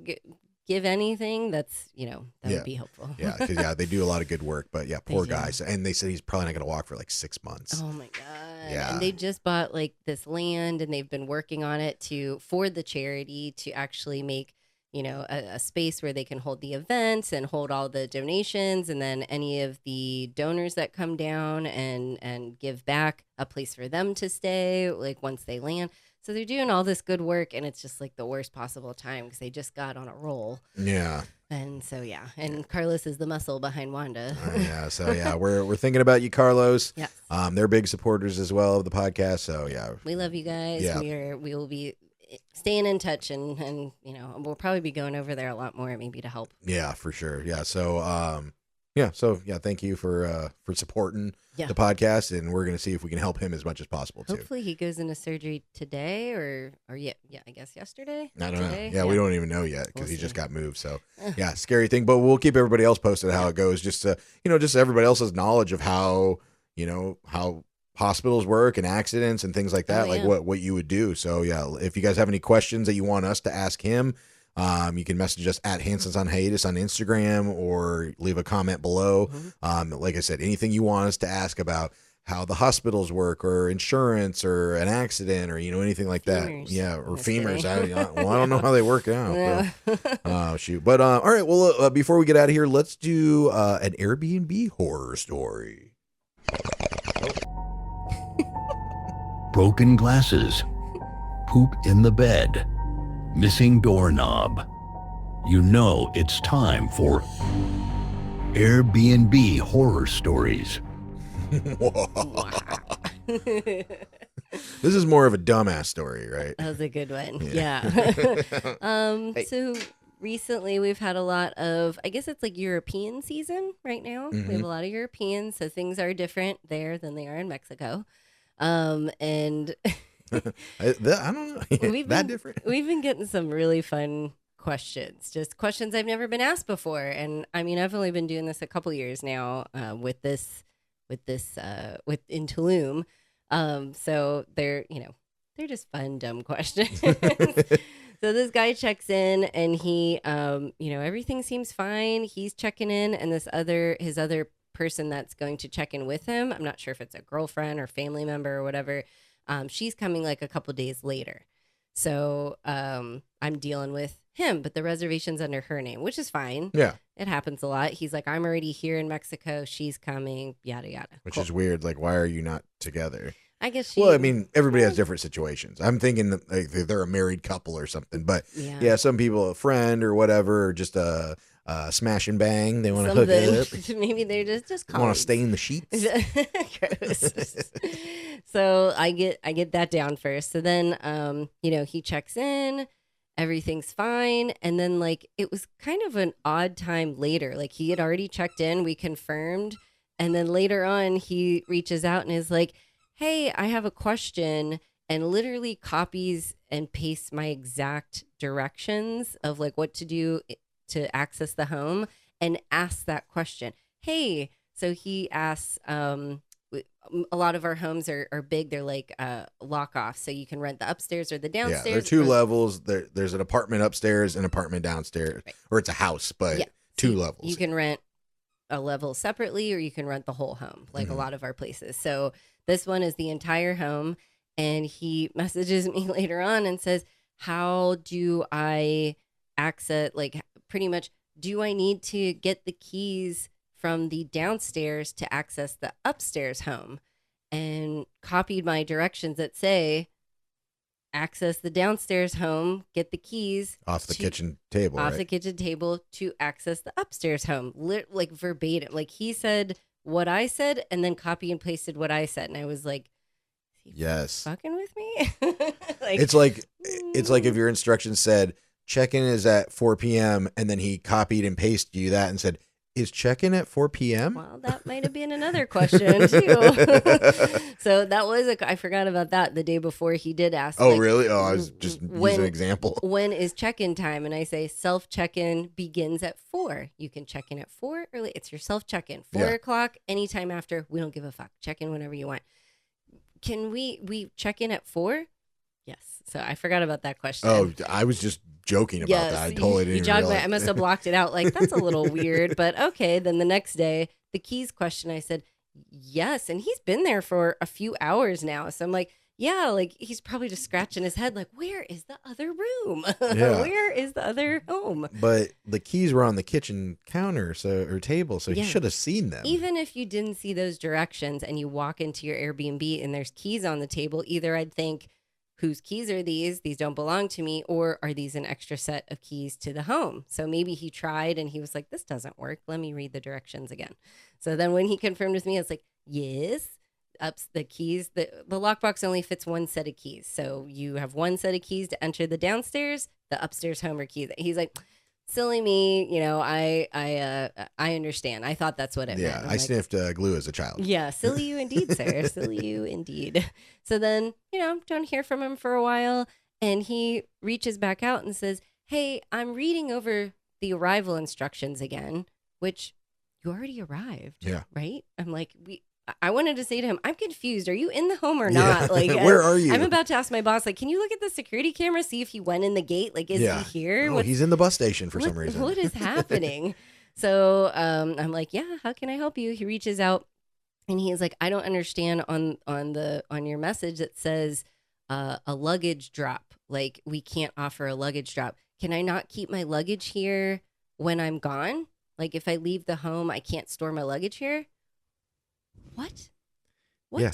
give anything, that's that would be helpful. Yeah, because they do a lot of good work. But yeah, poor guy. So, and they said he's probably not going to walk for like 6 months. Oh my god! Yeah, and they just bought like this land, and they've been working on it for the charity to actually make a space where they can hold the events and hold all the donations, and then any of the donors that come down and give back, a place for them to stay like once they land. So they're doing all this good work, and it's just like the worst possible time because they just got on a roll. Yeah. And so, yeah. And Carlos is the muscle behind Wanda. Yeah. So, yeah, we're thinking about you, Carlos. Yes. They're big supporters as well of the podcast. So, yeah. We love you guys. Yeah. We will be staying in touch, and we'll probably be going over there a lot more maybe to help. Yeah, for sure. Yeah. So, thank you for supporting the podcast, and we're going to see if we can help him as much as possible too. Hopefully he goes into surgery today or I guess yesterday. I don't know. Yeah, we don't even know yet because he just got moved. So yeah, scary thing, but we'll keep everybody else posted how it goes, just to, just everybody else's knowledge of how hospitals work and accidents and things like that, what you would do. So yeah, if you guys have any questions that you want us to ask him, you can message us at Hansons on Hiatus on Instagram or leave a comment below. Like I said, anything you want us to ask about how the hospitals work or insurance or an accident or, anything like femurs. That. Yeah. Or Just femurs. I kidding. don't know how they work out. But, shoot. But, all right. Well, before we get out of here, let's do an Airbnb horror story. Broken glasses. Poop in the bed. Missing doorknob. It's time for Airbnb horror stories. This is more of a dumbass story, right? That was a good one. Yeah. So recently we've had a lot of, I guess it's like European season right now. We have a lot of Europeans, so things are different there than they are in Mexico. And I don't know. Different. We've been getting some really fun questions, just questions I've never been asked before. And I mean, I've only been doing this a couple years now with in Tulum. So they're just fun, dumb questions. So this guy checks in and he, everything seems fine. He's checking in, and his other person that's going to check in with him, I'm not sure if it's a girlfriend or family member or whatever. She's coming like a couple days later. So I'm dealing with him, but the reservation's under her name, which is fine. Yeah. It happens a lot. He's like, I'm already here in Mexico. She's coming, yada, yada. Which is weird. Like, why are you not together? I guess Well, I mean, everybody has different situations. I'm thinking that like, they're a married couple or something. But yeah, some people, a friend or whatever, or just a smash and bang. They want to hook it up. Maybe they're just want to stain the sheets. Gross. So I get that down first. So then, he checks in, everything's fine. And then like, it was kind of an odd time later. Like he had already checked in, we confirmed. And then later on he reaches out and is like, hey, I have a question, and literally copies and pastes my exact directions of like what to do to access the home and asks that question. Hey, so he asks, a lot of our homes are big. They're like lock off. So you can rent the upstairs or the downstairs. Yeah, there are two levels. There's an apartment upstairs and an apartment downstairs, right. Or it's a house, but two levels. You can rent a level separately or you can rent the whole home, like a lot of our places. So this one is the entire home. And he messages me later on and says, how do I access, like pretty much, do I need to get the keys from the downstairs to access the upstairs home? And copied my directions that say, access the downstairs home, get the keys off the kitchen table, the kitchen table to access the upstairs home. Like verbatim. Like he said what I said and then copy and pasted what I said. And I was like, Yes. Fucking with me? It's like if your instructions said check-in is at 4 p.m. and then he copied and pasted you that and said, is check-in at 4 p.m.? Well, that might have been another question too. So that was I forgot about that the day before he did ask. Oh, really? Oh, I was just using an example. When is check-in time? And I say self-check-in begins at 4. You can check in at 4 early. It's your self-check-in. 4 o'clock, anytime after. We don't give a fuck. Check in whenever you want. Can we check in at 4? Yes. So I forgot about that question. Oh, I was just joking about that. I totally didn't realize. I must have blocked it out. Like, that's a little weird, but okay. Then the next day, the keys question, I said, yes. And he's been there for a few hours now. So I'm like, yeah, like he's probably just scratching his head. Like, where is the other room? Yeah. Where is the other home? But the keys were on the kitchen counter or table. So you should have seen them. Even if you didn't see those directions and you walk into your Airbnb and there's keys on the table, either I'd think, whose keys are these? These don't belong to me. Or are these an extra set of keys to the home? So maybe he tried and he was like, this doesn't work. Let me read the directions again. So then when he confirmed with me, I was like, yes, ups the keys. The lockbox only fits one set of keys. So you have one set of keys to enter the downstairs, the upstairs home are keys. He's like, silly me, I understand. I thought that's what it meant. Yeah, I sniffed glue as a child. Yeah, silly you indeed, sir. Silly you indeed. So then, don't hear from him for a while. And he reaches back out and says, hey, I'm reading over the arrival instructions again, which you already arrived. Yeah. Right? I'm like, I wanted to say to him, I'm confused. Are you in the home or not? Yeah. Like, where are you? I'm about to ask my boss, like, can you look at the security camera, see if he went in the gate? Like, is he here? Oh, he's in the bus station for some reason. What is happening? So I'm like, yeah, how can I help you? He reaches out and he is like, I don't understand on your message that says a luggage drop. Like, we can't offer a luggage drop. Can I not keep my luggage here when I'm gone? Like, if I leave the home, I can't store my luggage here? What? Yeah.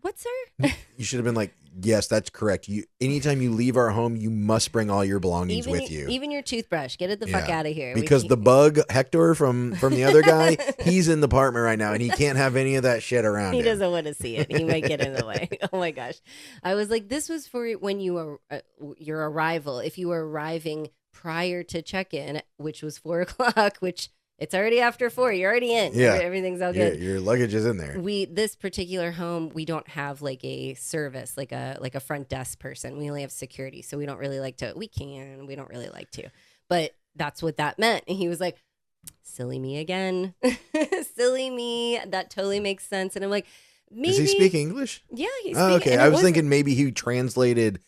What, sir? You should have been like, yes, that's correct. Anytime you leave our home, you must bring all your belongings with you. Even your toothbrush. Get it the fuck out of here. Because the bug, Hector, from the other guy, he's in the apartment right now, and he can't have any of that shit around him. He doesn't want to see it. He might get in the way. Oh, my gosh. I was like, this was for when you were your arrival. If you were arriving prior to check-in, which was 4 o'clock, which... It's already after 4. You're already in. Yeah. Everything's all good. Your luggage is in there. This particular home, we don't have like a service, like a front desk person. We only have security. So we don't really like to. We don't really like to. But that's what that meant. And he was like, silly me again. Silly me. That totally makes sense. And I'm like, maybe. Does he speak English? Yeah, he's Oh, okay. I was thinking maybe he translated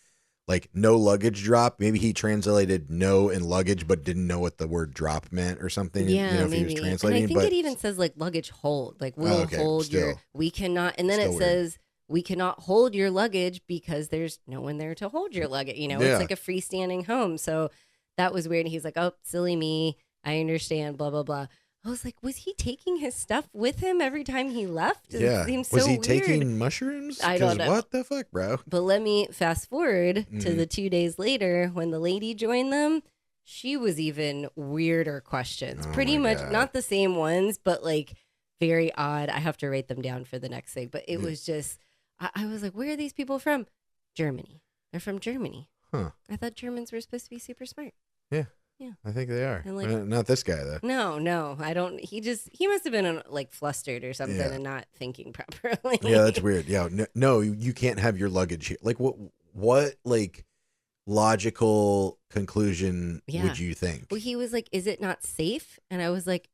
like no luggage drop. Maybe he translated no and luggage, but didn't know what the word drop meant or something. Yeah, if maybe. he was translating. And I think it even says like luggage hold. Like we'll hold we cannot. And then it says we cannot hold your luggage because there's no one there to hold your luggage. It's like a freestanding home. So that was weird. And he's like, oh, silly me. I understand. Blah, blah, blah. I was like, was he taking his stuff with him every time he left? Yeah. Was he taking mushrooms? I don't know. What the fuck, bro? But let me fast forward to the 2 days later when the lady joined them. She was even weirder questions. Pretty much not the same ones, but like very odd. I have to write them down for the next thing. But it was just, I was like, where are these people from? Germany. They're from Germany. Huh. I thought Germans were supposed to be super smart. Yeah. Yeah, I think they are. like, not this guy though. No, I don't. He must have been like flustered or something and not thinking properly. Yeah, that's weird. Yeah, no, you can't have your luggage here. Like what like logical conclusion would you think? Well, he was like, "Is it not safe?" And I was like,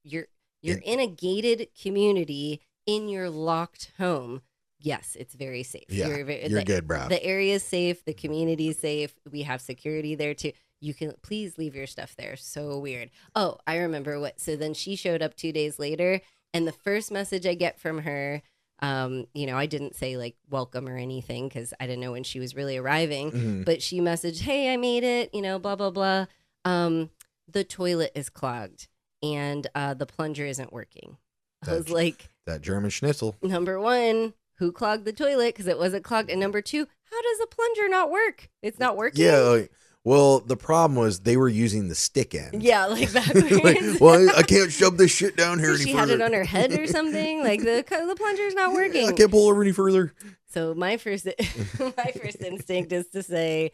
you're in a gated community in your locked home. Yes, it's very safe. Yeah, you're good, bro. The area is safe. The community is safe. We have security there too. You can please leave your stuff there. So weird. Oh, I remember what. So then she showed up 2 days later, and the first message I get from her, I didn't say like welcome or anything because I didn't know when she was really arriving. Mm-hmm. But she messaged, "Hey, I made it. Blah blah blah. The toilet is clogged and the plunger isn't working." I was like, that German schnitzel. Number one, who clogged the toilet because it wasn't clogged, and number two, how does a plunger not work? It's not working. Yeah. Well, the problem was they were using the stick end. Yeah, like backwards. Like, well, I can't shove this shit down here any She further. had it on her head or something. Like the plunger's not working. I can't pull over any further. So my first instinct is to say,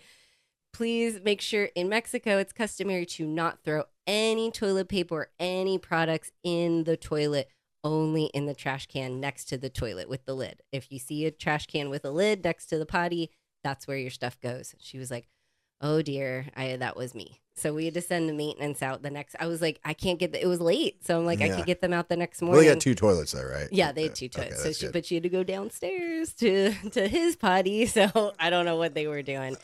please make sure in Mexico it's customary to not throw any toilet paper or any products in the toilet, only in the trash can next to the toilet with the lid. If you see a trash can with a lid next to the potty, that's where your stuff goes. She was like, oh dear, that was me. So we had to send the maintenance out the next. I was like, I can't get it was late. So I'm like, I could get them out the next morning. Well, they got 2 toilets though, right? Yeah, they had 2 toilets. Okay, but she had to go downstairs to his potty. So I don't know what they were doing.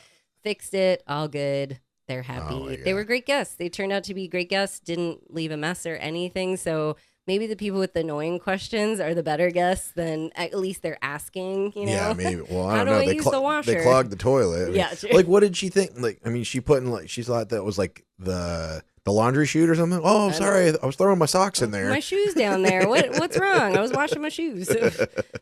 Fixed it, all good. They're happy. They were great guests. They turned out to be great guests. Didn't leave a mess or anything. So maybe the people with the annoying questions are the better guests than at least they're asking, you know? Yeah, maybe. Well, I How don't know. do I use the washer? They clogged the toilet. I mean, Yeah, sure. like, what did she think? Like, I mean, she put in, like, she thought that was like the laundry chute or something. Oh, I'm sorry. I was throwing my socks in there. My shoes down there. What's wrong? I was washing my shoes.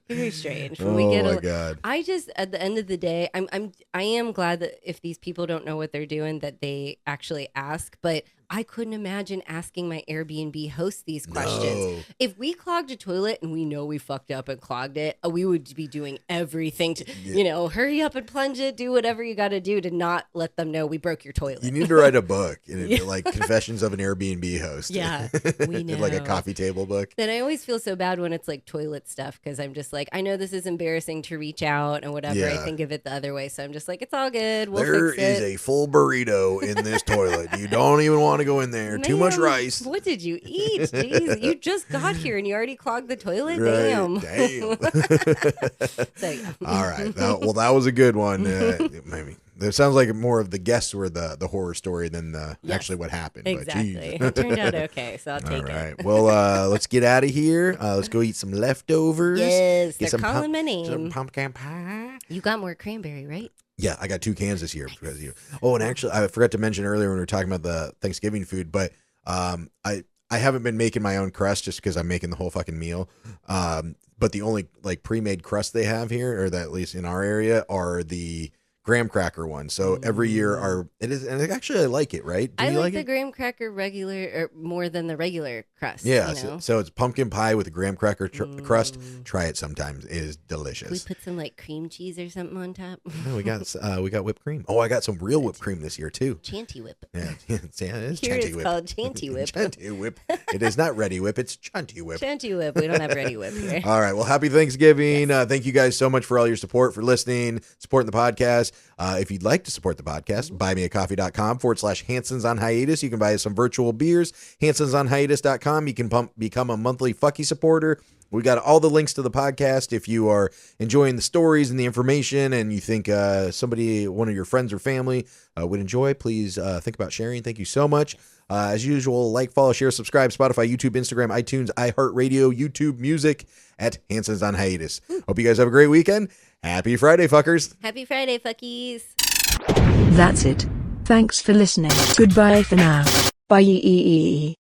Very strange. When we get my God. I just, at the end of the day, I am glad that if these people don't know what they're doing, that they actually ask. But I couldn't imagine asking my Airbnb host these questions. No. If we clogged a toilet and we know we fucked up and clogged it, we would be doing everything to, hurry up and plunge it, do whatever you got to do to not let them know we broke your toilet. You need to write a book, like Confessions of an Airbnb Host. Yeah, we know. Like a coffee table book. Then I always feel so bad when it's like toilet stuff because I'm just like, I know this is embarrassing to reach out and whatever. Yeah. I think of it the other way. So I'm just like, it's all good. We'll There fix is it. a full burrito in this toilet. You don't even want to go in there. Too much Ma'am, rice. What did you eat? Jeez, you just got here and you already clogged the toilet? Right. Damn. So, yeah. All right. That was a good one. Maybe. It sounds like more of the guests were the horror story than actually what happened. Exactly. But it turned out okay, so I'll all take right. it. Well, let's get out of here. Let's go eat some leftovers. Yes, Get they're some calling my some name. pumpkin pie. You got more cranberry, right? Yeah, I got 2 cans this year because you. Oh, and actually, I forgot to mention earlier when we were talking about the Thanksgiving food, but I haven't been making my own crust just because I'm making the whole fucking meal. But the only like pre-made crust they have here, or that at least in our area, are the graham cracker one. So every year and actually I like it, right? Do I you like the it? graham cracker regular or more than the regular crust. Yeah, you know? so it's pumpkin pie with a graham cracker crust. Try it sometimes. It is delicious. We put some like cream cheese or something on top. No, we got whipped cream. Oh, I got some real whipped cream this year too. Chanty whip. Yeah, it is Here Chanty it's whip. called Chanty whip. Chanty whip. It is not Ready Whip. It's Chanty whip. Chanty whip. We don't have ready whip here. All right. Well, happy Thanksgiving. Thank you guys so much for all your support, for listening, supporting the podcast. If you'd like to support the podcast, buymeacoffee.com/Hansons on hiatus. You can buy us some virtual beers. HansonsOnHiatus.com. You can become a monthly fucky supporter. We got all the links to the podcast. If you are enjoying the stories and the information and you think one of your friends or family would enjoy, please think about sharing. Thank you so much. As usual, like, follow, share, subscribe, Spotify, YouTube, Instagram, iTunes, iHeartRadio, YouTube Music at Hansons on Hiatus. Hope you guys have a great weekend. Happy Friday, fuckers. Happy Friday, fuckies. That's it. Thanks for listening. Goodbye for now. Bye.